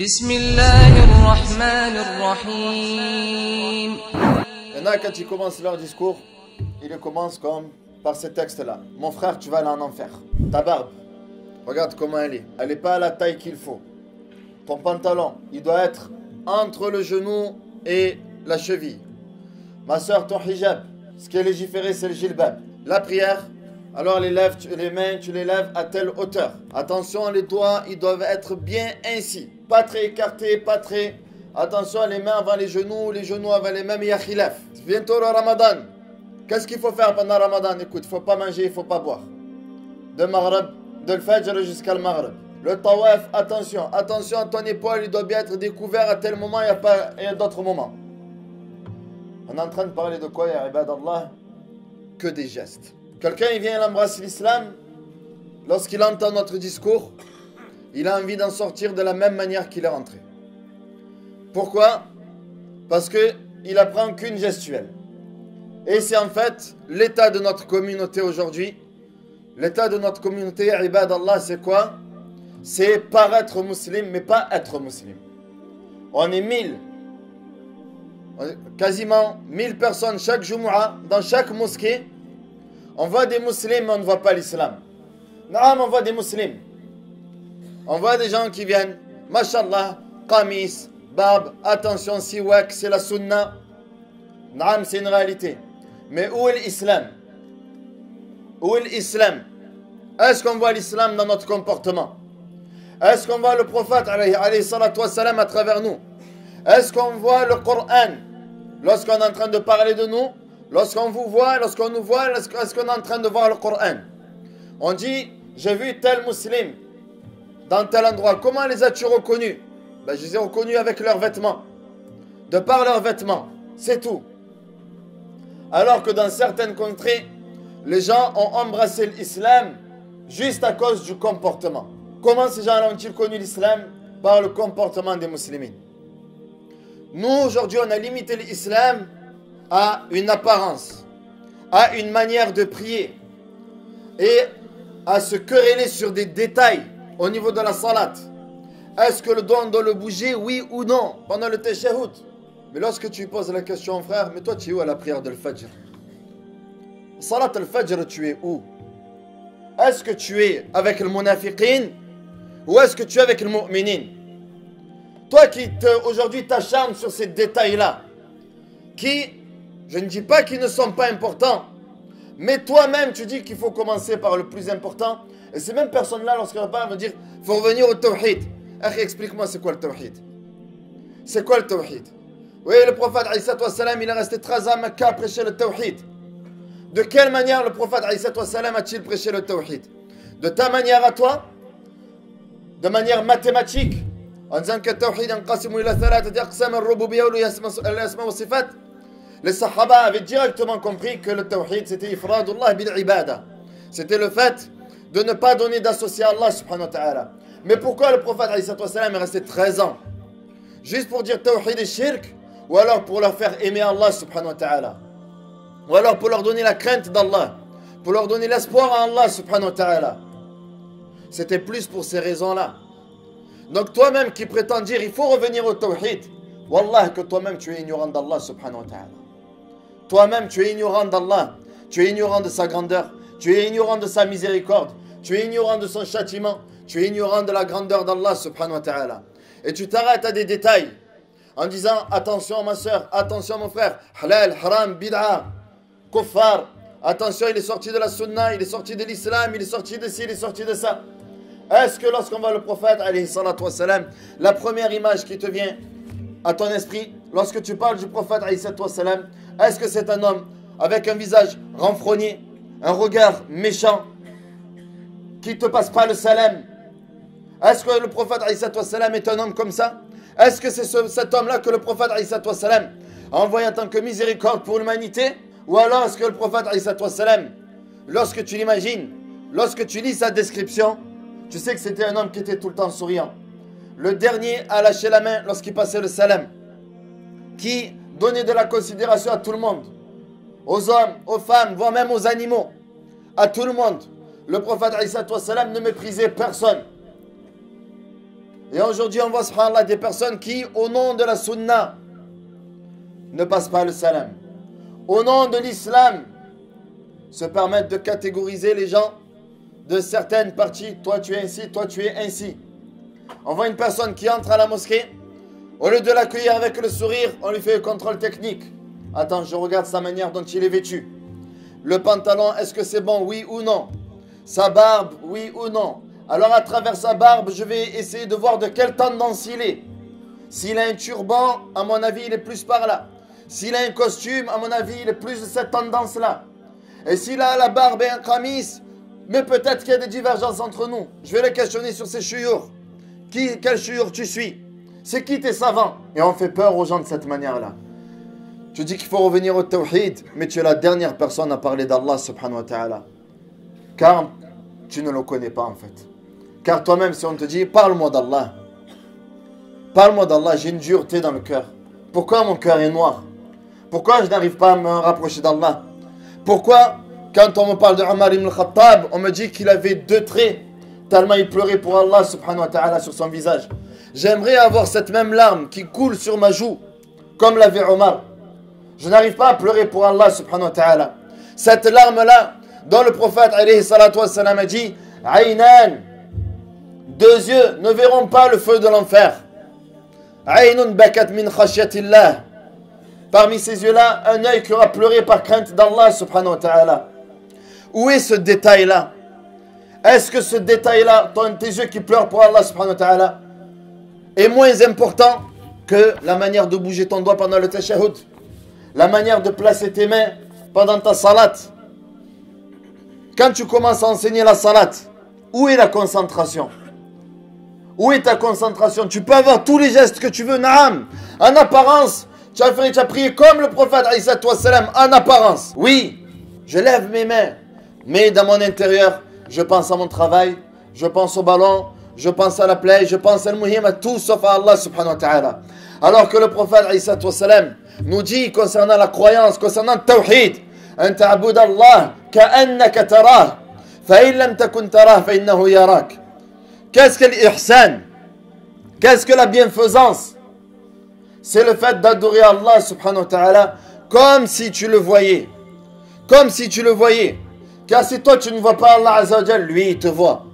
Bismillahirrahmanirrahim. Il y en a, quand ils commencent leur discours, ils commencent comme par ce texte-là. Mon frère, tu vas aller en enfer. Ta barbe, regarde comment elle est. Elle n'est pas à la taille qu'il faut. Ton pantalon, il doit être entre le genou et la cheville. Ma soeur, ton hijab, ce qui est légiféré, c'est le jilbab. La prière, alors les mains, tu les lèves à telle hauteur. Attention, les doigts, ils doivent être bien ainsi. Pas très écartés, pas très... Attention, les mains avant les genoux avant les mains, il y a khilaf. Bientôt le Ramadan. Qu'est-ce qu'il faut faire pendant le Ramadan? Écoute, il ne faut pas manger, il ne faut pas boire. De Maghreb, de Fajr jusqu'à le Maghreb. Le tawaf, attention, attention, ton épaule, il doit bien être découvert à tel moment, il y a d'autres moments. On est en train de parler de quoi, ya ibadallah? Que des gestes. Quelqu'un, il vient, il embrasse l'islam. Lorsqu'il entend notre discours, il a envie d'en sortir de la même manière qu'il est rentré. Pourquoi? Parce qu'il apprend qu'une gestuelle. Et c'est en fait l'état de notre communauté aujourd'hui. L'état de notre communauté, ibadallah, c'est quoi? C'est paraître musulman, mais pas être musulman. On est 1000. Quasiment 1000 personnes chaque Jumu'ah, dans chaque mosquée. On voit des musulmans, mais on ne voit pas l'islam. Naam, on voit des musulmans. On voit des gens qui viennent, mashallah, qamis, barbe, attention, siwak, c'est la sunna. Naam, c'est une réalité. Mais où est l'islam? Où est l'islam? Est-ce qu'on voit l'islam dans notre comportement? Est-ce qu'on voit le prophète alayhi salatu wassalam à travers nous? Est-ce qu'on voit le Coran lorsqu'on est en train de parler de nous? Lorsqu'on vous voit, lorsqu'on nous voit, est-ce qu'on est en train de voir le Coran? On dit, j'ai vu tel musulman dans tel endroit. Comment les as-tu reconnus? Ben, je les ai reconnus avec leurs vêtements. De par leurs vêtements. C'est tout. Alors que dans certaines contrées, les gens ont embrassé l'islam juste à cause du comportement. Comment ces gens-là ont-ils connu l'islam? Par le comportement des musulmans. Nous, aujourd'hui, on a limité l'islam à une apparence, à une manière de prier et à se quereller sur des détails au niveau de la salat. Est-ce que le doigt on doit le bouger, oui ou non, pendant le tashahhud? Mais lorsque tu poses la question, frère, mais toi tu es où à la prière de l'Fajr? Salat al-Fajr, tu es où? Est-ce que tu es avec le munafiqin ou est-ce que tu es avec le mu'minin? Toi qui aujourd'hui t'acharnes sur ces détails-là, qui, je ne dis pas qu'ils ne sont pas importants, mais toi-même tu dis qu'il faut commencer par le plus important. Et ces mêmes personnes-là, lorsqu'elles parlent, vont dire, il faut revenir au tawhid. Explique-moi c'est quoi le tawhid? C'est quoi le tawhid? Oui, le prophète alayhi salam, il est resté 13 ans à Mecca à prêcher le tawhid. De quelle manière le prophète alayhi salam a-t-il prêché le tawhid? De ta manière à toi? De manière mathématique? En disant que le tawhid yanqasimu ila thalathati aqsam ar-rububiyya wal asma wa sifat. Les sahaba avaient directement compris que le tawhid c'était ifradullah bil ibada. C'était le fait de ne pas donner d'associé à Allah subhanahu wa ta'ala. Mais pourquoi le prophète alayhi salam est resté 13 ans? Juste pour dire tawhid et shirk? Ou alors pour leur faire aimer Allah subhanahu wa ta'ala? Ou alors pour leur donner la crainte d'Allah? Pour leur donner l'espoir en Allah subhanahu wa ta'ala? C'était plus pour ces raisons-là. Donc toi-même qui prétends dire il faut revenir au tawhid, wallah que toi-même tu es ignorant d'Allah subhanahu wa ta'ala. Toi-même tu es ignorant d'Allah. Tu es ignorant de sa grandeur. Tu es ignorant de sa miséricorde. Tu es ignorant de son châtiment. Tu es ignorant de la grandeur d'Allah subhanahu wa ta'ala. Et tu t'arrêtes à des détails en disant attention ma soeur, attention mon frère, halal, haram, bid'a, kuffar, attention il est sorti de la sunna, il est sorti de l'islam, il est sorti de ci, il est sorti de ça. Est-ce que lorsqu'on voit le prophète alayhi salatu wassalam, la première image qui te vient à ton esprit lorsque tu parles du prophète alayhi salatu wassalam, est-ce que c'est un homme avec un visage renfrogné, un regard méchant, qui ne te passe pas le salam? Est-ce que le prophète alayhi salatu wassalam est un homme comme ça? Est-ce que c'est cet homme-là que le prophète alayhi salatu wassalam a envoyé en tant que miséricorde pour l'humanité? Ou alors est-ce que le prophète alayhi salatu wassalam, lorsque tu l'imagines, lorsque tu lis sa description, tu sais que c'était un homme qui était tout le temps souriant, le dernier à lâcher la main lorsqu'il passait le salam, qui donnait de la considération à tout le monde, aux hommes, aux femmes, voire même aux animaux, à tout le monde. Le prophète alayhi salatu wassalam ne méprisait personne. Et aujourd'hui, on voit, subhanallah, des personnes qui, au nom de la sunna, ne passent pas le salam. Au nom de l'islam, se permettent de catégoriser les gens de certaines parties. Toi, tu es ainsi, toi, tu es ainsi. On voit une personne qui entre à la mosquée. Au lieu de l'accueillir avec le sourire, on lui fait le contrôle technique. Attends, je regarde sa manière dont il est vêtu. Le pantalon, est-ce que c'est bon, oui ou non? Sa barbe, oui ou non? Alors à travers sa barbe, je vais essayer de voir de quelle tendance il est. S'il a un turban, à mon avis, il est plus par là. S'il a un costume, à mon avis, il est plus de cette tendance-là. Et s'il a la barbe et un kamis, mais peut-être qu'il y a des divergences entre nous. Je vais le questionner sur ses chouyours. Quel chouyour tu suis? C'est qui tes savants? Et on fait peur aux gens de cette manière-là. Tu dis qu'il faut revenir au tawhid, mais tu es la dernière personne à parler d'Allah subhanahu wa ta'ala. Car tu ne le connais pas en fait. Car toi-même, si on te dit, parle-moi d'Allah. Parle-moi d'Allah, j'ai une dureté dans le cœur. Pourquoi mon cœur est noir? Pourquoi je n'arrive pas à me rapprocher d'Allah? Pourquoi, quand on me parle de Omar ibn al-Khattab, on me dit qu'il avait 2 traits, tellement il pleurait pour Allah subhanahu wa ta'ala sur son visage. J'aimerais avoir cette même larme qui coule sur ma joue, comme l'avait Omar. Je n'arrive pas à pleurer pour Allah subhanahu wa ta'ala. Cette larme-là, dont le prophète alayhi salatu wassalam a dit, Aynan, 2 yeux ne verront pas le feu de l'enfer. Aynun bakat min khashyatillah. Parmi ces yeux-là, un œil qui aura pleuré par crainte d'Allah subhanahu wa ta'ala. Où est ce détail-là? Est-ce que ce détail-là, tes yeux qui pleurent pour Allah subhanahu wa ta'ala, est moins important que la manière de bouger ton doigt pendant le tashahhud, la manière de placer tes mains pendant ta salat? Quand tu commences à enseigner la salat, où est la concentration? Où est ta concentration? Tu peux avoir tous les gestes que tu veux, naam. En apparence, tu as prié comme le prophète alayhi salatu wassalam, en apparence. Oui, je lève mes mains, mais dans mon intérieur, je pense à mon travail, je pense au ballon, je pense à la play, je pense à al-muhim, à tout sauf à Allah subhanahu wa ta'ala. Alors que le prophète alayhi salatu wassalam nous dit concernant la croyance, concernant le tawhid, an ta'bud Allah ka'annaka tarah, fa in lam takun tarah fa innahu yarak. Qu'est-ce que l'ihsan? Qu'est-ce que la bienfaisance? C'est le fait d'adorer Allah subhanahu wa ta'ala comme si tu le voyais. Comme si tu le voyais. Car si toi tu ne vois pas Allah azza wa jal, lui il te voit.